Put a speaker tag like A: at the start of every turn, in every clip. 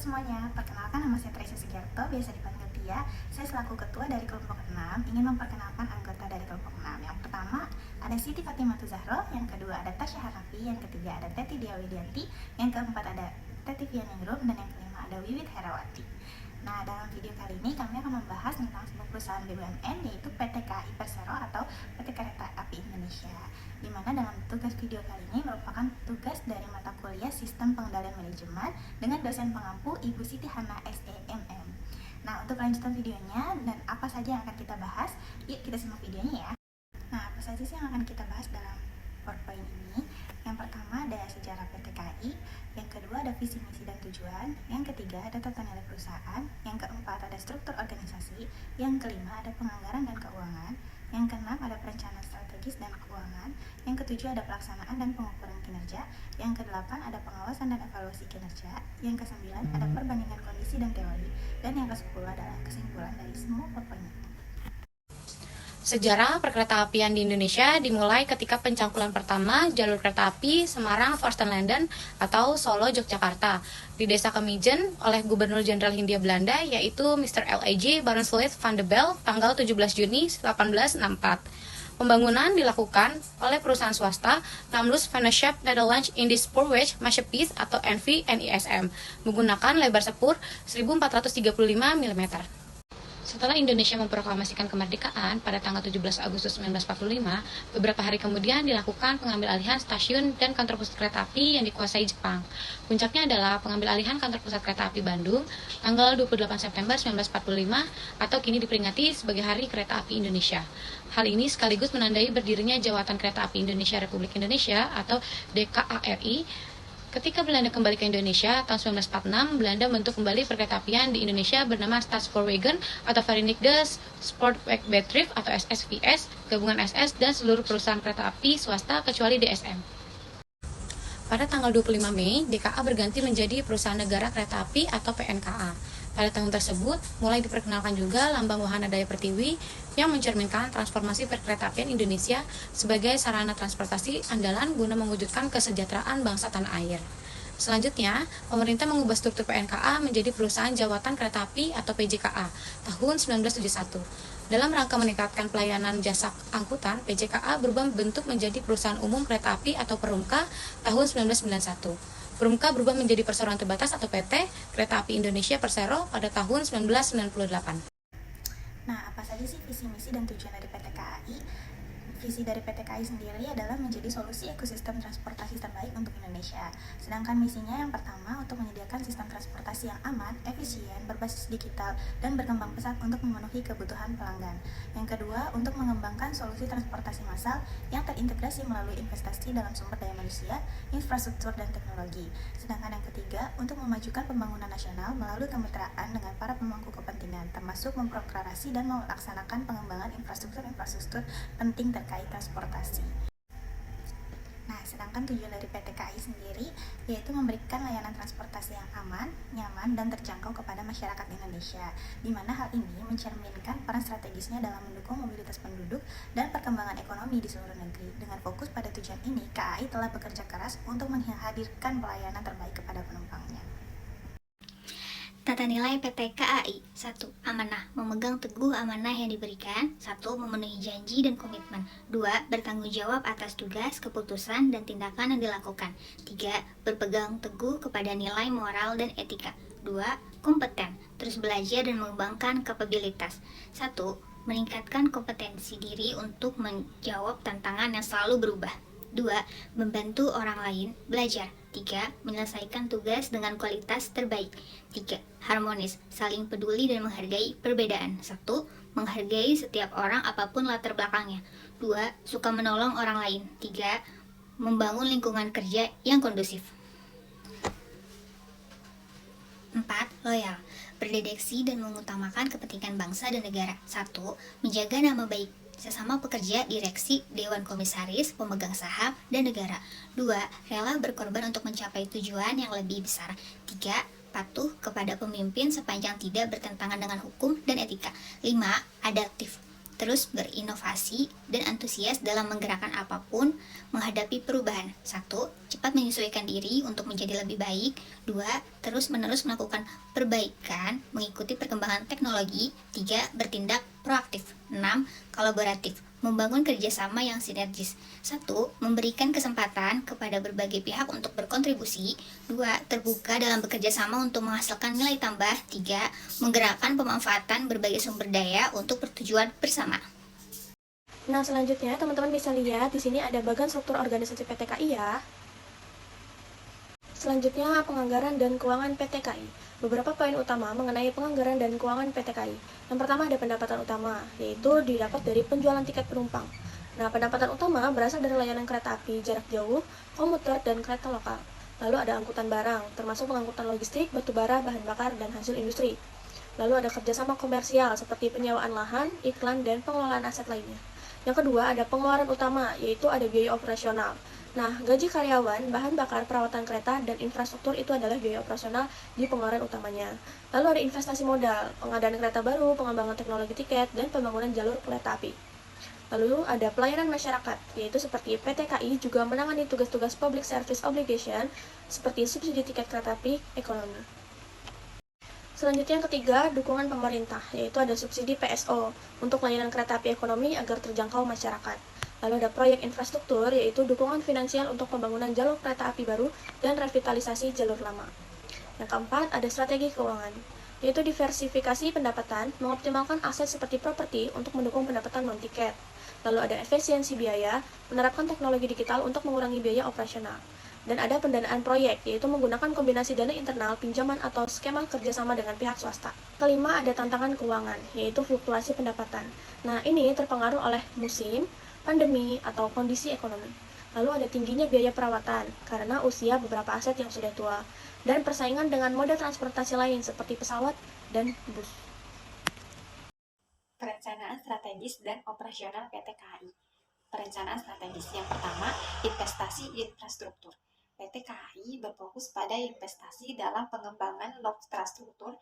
A: semuanya, perkenalkan nama saya Tracy Sugiarto, biasa dipanggil Tia. Saya selaku ketua dari kelompok 6 ingin memperkenalkan anggota dari kelompok 6. Yang pertama ada Siti Fatimah Zahro, yang kedua ada Tasya Hanafi, yang ketiga ada Teti Dia Widianti, yang keempat ada Teti Vianingrum, dan yang kelima ada Wiwit Herawati. Nah, dalam video kali ini kami akan membahas tentang sebuah perusahaan BUMN, yaitu PT KAI Persero atau PT Kereta Api Indonesia. Di mana dalam tugas video kali ini merupakan tugas dari mata kuliah Sistem Pengendalian Manajemen dengan dosen pengampu Ibu Siti Hana SEMM. Nah, untuk lanjutan videonya dan apa saja yang akan kita bahas, yuk kita simak videonya ya. Nah, apa saja sih yang akan kita bahas dalam PowerPoint ini? Yang pertama ada sejarah PT KAI, yang kedua ada visi misi dan tujuan, yang ketiga ada tata nilai perusahaan, yang keempat ada struktur organisasi, yang kelima ada penganggaran dan keuangan, yang keenam ada perencanaan strategis dan keuangan, yang ketujuh ada pelaksanaan dan pengukuran kinerja, yang kedelapan ada pengawasan dan evaluasi kinerja, yang kesembilan ada perbandingan kondisi dan teori, dan yang kesepuluh adalah kesimpulan dari semua PowerPoint.
B: Sejarah perkeretaapian di Indonesia dimulai ketika pencangkulan pertama jalur kereta api Semarang-Forsten Landen atau Solo-Yogyakarta di Desa Kemijen oleh Gubernur Jenderal Hindia Belanda yaitu Mr. L.A.J. Baronsfleth van de Bell tanggal 17 Juni 1864. Pembangunan dilakukan oleh perusahaan swasta Namlus Vennootschap Nederlands Indisch Spoorweg Maatschappij atau NV-NISM menggunakan lebar sepur 1435 mm. Setelah Indonesia memproklamasikan kemerdekaan pada tanggal 17 Agustus 1945, beberapa hari kemudian dilakukan pengambil alihan stasiun dan kantor pusat kereta api yang dikuasai Jepang. Puncaknya adalah pengambil alihan kantor pusat kereta api Bandung tanggal 28 September 1945 atau kini diperingati sebagai Hari Kereta Api Indonesia. Hal ini sekaligus menandai berdirinya Jawatan Kereta Api Indonesia Republik Indonesia atau DKARI. Ketika Belanda kembali ke Indonesia tahun 1946, Belanda membentuk kembali perkeretaapian di Indonesia bernama Staatspoorwegen atau Verenigde Spoorwegbedrijf atau SSVS, gabungan SS dan seluruh perusahaan kereta api swasta kecuali DSM. Pada tanggal 25 Mei, DKA berganti menjadi Perusahaan Negara Kereta Api atau PNKA. Pada tahun tersebut, mulai diperkenalkan juga Lambang Wahana Daya Pertiwi yang mencerminkan transformasi perkeretaapian Indonesia sebagai sarana transportasi andalan guna mewujudkan kesejahteraan bangsa tanah air. Selanjutnya, pemerintah mengubah struktur PNKA menjadi Perusahaan Jawatan Kereta Api atau PJKA tahun 1971. Dalam rangka meningkatkan pelayanan jasa angkutan, PJKA berubah bentuk menjadi Perusahaan Umum Kereta Api atau Perumka tahun 1991. Perumka berubah menjadi Perseroan Terbatas atau PT Kereta Api Indonesia Persero pada tahun 1998.
A: Nah, apa saja sih visi misi dan tujuan dari PT KAI? Visi dari PT KAI sendiri adalah menjadi solusi ekosistem transportasi terbaik untuk Indonesia. Sedangkan misinya yang pertama untuk menyediakan sistem transportasi yang aman, efisien, berbasis digital, dan berkembang pesat untuk memenuhi kebutuhan pelanggan. Yang kedua, untuk mengembangkan solusi transportasi massal yang terintegrasi melalui investasi dalam sumber daya manusia, infrastruktur, dan teknologi. Sedangkan yang ketiga, untuk memajukan pembangunan nasional melalui kemitraan dengan para pemangku kepentingan, termasuk memproklamasi dan melaksanakan pengembangan infrastruktur penting terkait transportasi. Nah, sedangkan tujuan dari PT KAI sendiri yaitu memberikan layanan transportasi yang aman, nyaman, dan terjangkau kepada masyarakat Indonesia, di mana hal ini mencerminkan peran strategisnya dalam mendukung mobilitas penduduk dan perkembangan ekonomi di seluruh negeri. Dengan fokus pada tujuan ini, KAI telah bekerja keras untuk menghadirkan pelayanan terbaik kepada penumpangnya.
C: Tata nilai PT KAI. 1. Amanah. Memegang teguh amanah yang diberikan. 1. Memenuhi janji dan komitmen. 2. Bertanggung jawab atas tugas, keputusan, dan tindakan yang dilakukan. 3. Berpegang teguh kepada nilai moral dan etika. 2. Kompeten. Terus belajar dan mengembangkan kapabilitas. 1. Meningkatkan kompetensi diri untuk menjawab tantangan yang selalu berubah. 2. Membantu orang lain belajar. 3. Menyelesaikan tugas dengan kualitas terbaik. 3. Harmonis, saling peduli dan menghargai perbedaan. 1. Menghargai setiap orang apapun latar belakangnya. 2. Suka menolong orang lain. 3. Membangun lingkungan kerja yang kondusif. 4. Loyal, berdeteksi dan mengutamakan kepentingan bangsa dan negara. 1. Menjaga nama baik sesama pekerja, direksi, dewan komisaris, pemegang saham, dan negara. 2. Rela berkorban untuk mencapai tujuan yang lebih besar. 3. Patuh kepada pemimpin sepanjang tidak bertentangan dengan hukum dan etika. 5. Adaptif, terus berinovasi dan antusias dalam menggerakkan apapun menghadapi perubahan. 1. Cepat menyesuaikan diri untuk menjadi lebih baik. 2. Terus-menerus melakukan perbaikan mengikuti perkembangan teknologi. 3. Bertindak proaktif. 6. Kolaboratif, membangun kerjasama yang sinergis. 1. Memberikan kesempatan kepada berbagai pihak untuk berkontribusi. 2. Terbuka dalam bekerja sama untuk menghasilkan nilai tambah. 3. Menggerakkan pemanfaatan berbagai sumber daya untuk pertujuan bersama.
D: Nah, selanjutnya teman-teman bisa lihat di sini ada bagan struktur organisasi PT KAI ya. Selanjutnya, penganggaran dan keuangan PT KAI. Beberapa poin utama mengenai penganggaran dan keuangan PT KAI. Yang pertama ada pendapatan utama, yaitu didapat dari penjualan tiket penumpang. Nah, pendapatan utama berasal dari layanan kereta api jarak jauh, komuter, dan kereta lokal. Lalu ada angkutan barang, termasuk pengangkutan logistik, batubara, bahan bakar, dan hasil industri. Lalu ada kerjasama komersial seperti penyewaan lahan, iklan, dan pengelolaan aset lainnya. Yang kedua ada pengeluaran utama, yaitu ada biaya operasional. Nah, gaji karyawan, bahan bakar, perawatan kereta, dan infrastruktur itu adalah biaya operasional di pengeluaran utamanya. Lalu ada investasi modal, pengadaan kereta baru, pengembangan teknologi tiket, dan pembangunan jalur kereta api. Lalu ada pelayanan masyarakat, yaitu seperti PT KAI juga menangani tugas-tugas public service obligation seperti subsidi tiket kereta api ekonomi. Selanjutnya yang ketiga, dukungan pemerintah, yaitu ada subsidi PSO untuk layanan kereta api ekonomi agar terjangkau masyarakat. Lalu ada proyek infrastruktur, yaitu dukungan finansial untuk pembangunan jalur kereta api baru dan revitalisasi jalur lama. Yang keempat, ada strategi keuangan, yaitu diversifikasi pendapatan, mengoptimalkan aset seperti properti untuk mendukung pendapatan non-tiket. Lalu ada efisiensi biaya, menerapkan teknologi digital untuk mengurangi biaya operasional. Dan ada pendanaan proyek, yaitu menggunakan kombinasi dana internal, pinjaman, atau skema kerjasama dengan pihak swasta. Kelima, ada tantangan keuangan, yaitu fluktuasi pendapatan. Nah, ini terpengaruh oleh musim, pandemi, atau kondisi ekonomi. Lalu ada tingginya biaya perawatan, karena usia beberapa aset yang sudah tua, dan persaingan dengan moda transportasi lain seperti pesawat dan bus.
A: Perencanaan strategis dan operasional PT KAI. Perencanaan strategis yang pertama, investasi infrastruktur. PT KAI berfokus pada investasi dalam pengembangan infrastruktur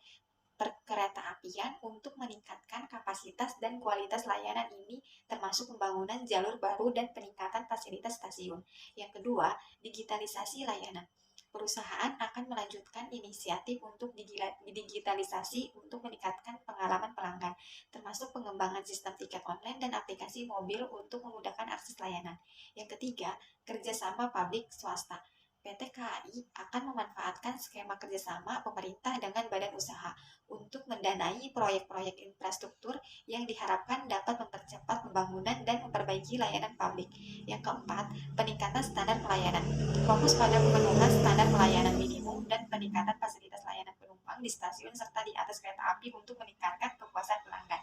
A: perkeretaapian untuk meningkatkan kapasitas dan kualitas layanan ini, termasuk pembangunan jalur baru dan peningkatan fasilitas stasiun. Yang kedua, digitalisasi layanan. Perusahaan akan melanjutkan inisiatif untuk digitalisasi untuk meningkatkan pengalaman pelanggan, termasuk pengembangan sistem tiket online dan aplikasi mobil untuk memudahkan akses layanan. Yang ketiga, kerjasama publik swasta. PT KAI akan memanfaatkan skema kerjasama pemerintah dengan badan usaha untuk mendanai proyek-proyek infrastruktur yang diharapkan dapat mempercepat pembangunan dan memperbaiki layanan publik. Yang keempat, peningkatan standar pelayanan. Fokus pada pemenuhan standar pelayanan minimum dan peningkatan fasilitas layanan penumpang di stasiun serta di atas kereta api untuk meningkatkan kepuasan pelanggan.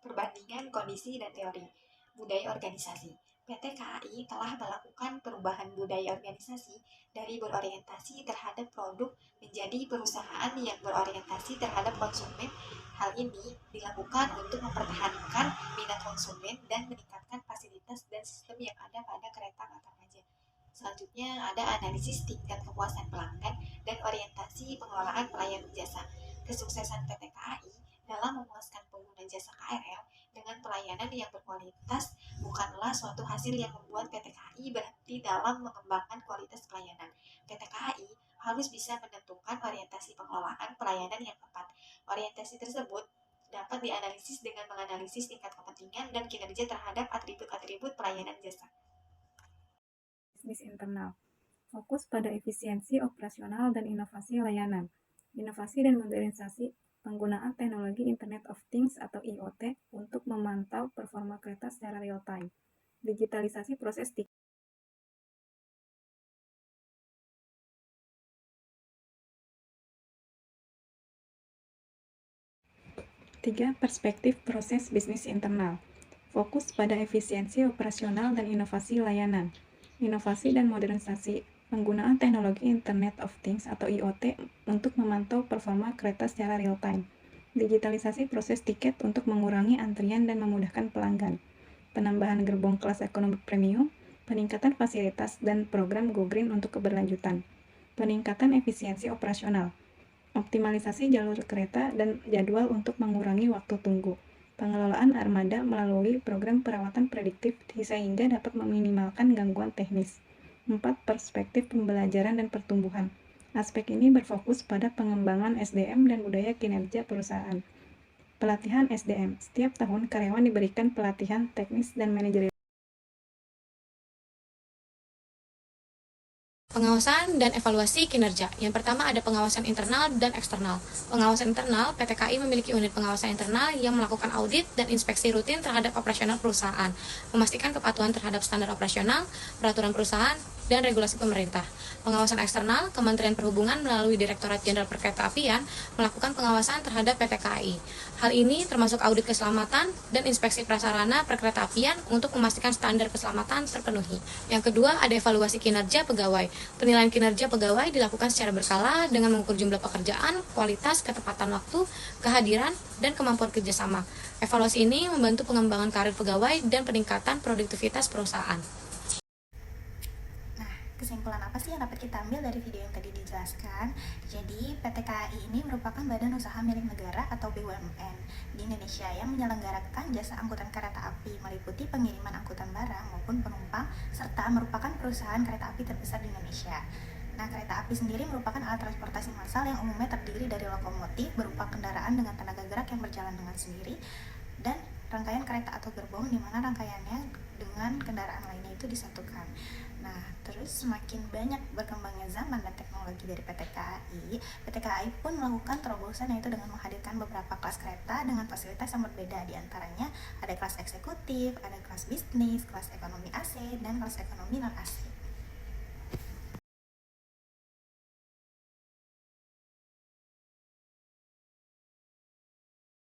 A: Perbandingan kondisi dan teori. Budaya organisasi. PT KAI telah melakukan perubahan budaya organisasi dari berorientasi terhadap produk menjadi perusahaan yang berorientasi terhadap konsumen. Hal ini dilakukan untuk mempertahankan minat konsumen dan meningkatkan fasilitas dan sistem yang ada pada kereta Kartarmaja. Selanjutnya ada analisis tingkat kepuasan pelanggan dan orientasi pengelolaan pelayanan jasa. Kesuksesan PT KAI dalam memuaskan pengguna jasa KRL dengan pelayanan yang berkualitas bukanlah suatu hasil yang membuat PT KAI berhenti dalam mengembangkan kualitas pelayanan. PT KAI harus bisa menentukan orientasi pengelolaan pelayanan yang tepat. Orientasi tersebut dapat dianalisis dengan menganalisis tingkat kepentingan dan kinerja terhadap atribut-atribut pelayanan jasa.
E: Bisnis internal. Fokus pada efisiensi operasional dan inovasi layanan. Inovasi dan modernisasi penggunaan teknologi Internet of Things atau IoT untuk memantau performa kereta secara real time. Digitalisasi proses tiket. 3. Perspektif proses bisnis internal. Fokus pada efisiensi operasional dan inovasi layanan. Inovasi dan modernisasi penggunaan teknologi Internet of Things atau IoT untuk memantau performa kereta secara real time. Digitalisasi proses tiket untuk mengurangi antrian dan memudahkan pelanggan. Penambahan gerbong kelas ekonomi premium, peningkatan fasilitas dan program Go Green untuk keberlanjutan. Peningkatan efisiensi operasional. Optimalisasi jalur kereta dan jadwal untuk mengurangi waktu tunggu. pengelolaan armada melalui program perawatan prediktif sehingga dapat meminimalkan gangguan teknis. 4. Perspektif pembelajaran dan pertumbuhan. Aspek ini berfokus pada pengembangan SDM dan budaya kinerja perusahaan. Pelatihan SDM. Setiap tahun karyawan diberikan pelatihan teknis dan manajerial.
B: Pengawasan dan evaluasi kinerja. Yang pertama ada pengawasan internal dan eksternal. Pengawasan internal, PT KAI memiliki unit pengawasan internal yang melakukan audit dan inspeksi rutin terhadap operasional perusahaan, memastikan kepatuhan terhadap standar operasional, peraturan perusahaan, dan regulasi pemerintah. Pengawasan eksternal, Kementerian Perhubungan melalui Direktorat Jenderal Perkeretaapian melakukan pengawasan terhadap PT KAI. Hal ini termasuk audit keselamatan dan inspeksi prasarana perkeretaapian untuk memastikan standar keselamatan terpenuhi. Yang kedua, ada evaluasi kinerja pegawai. Penilaian kinerja pegawai dilakukan secara berkala dengan mengukur jumlah pekerjaan, kualitas, ketepatan waktu, kehadiran, dan kemampuan kerjasama. Evaluasi ini membantu pengembangan karir pegawai dan peningkatan produktivitas perusahaan.
A: Kesimpulan apa sih yang dapat kita ambil dari video yang tadi dijelaskan? Jadi, PT KAI ini merupakan badan usaha milik negara atau BUMN di Indonesia yang menyelenggarakan jasa angkutan kereta api meliputi pengiriman angkutan barang maupun penumpang, serta merupakan perusahaan kereta api terbesar di Indonesia. Nah, kereta api sendiri merupakan alat transportasi massal yang umumnya terdiri dari lokomotif berupa kendaraan dengan tenaga gerak yang berjalan dengan sendiri dan rangkaian kereta atau gerbong di mana rangkaiannya dengan kendaraan lainnya itu disatukan. Nah, terus semakin banyak berkembangnya zaman dan teknologi dari PT KAI pun melakukan terobosan yaitu dengan menghadirkan beberapa kelas kereta dengan fasilitas yang berbeda. Di antaranya ada kelas eksekutif, ada kelas bisnis, kelas ekonomi AC, dan kelas ekonomi non AC.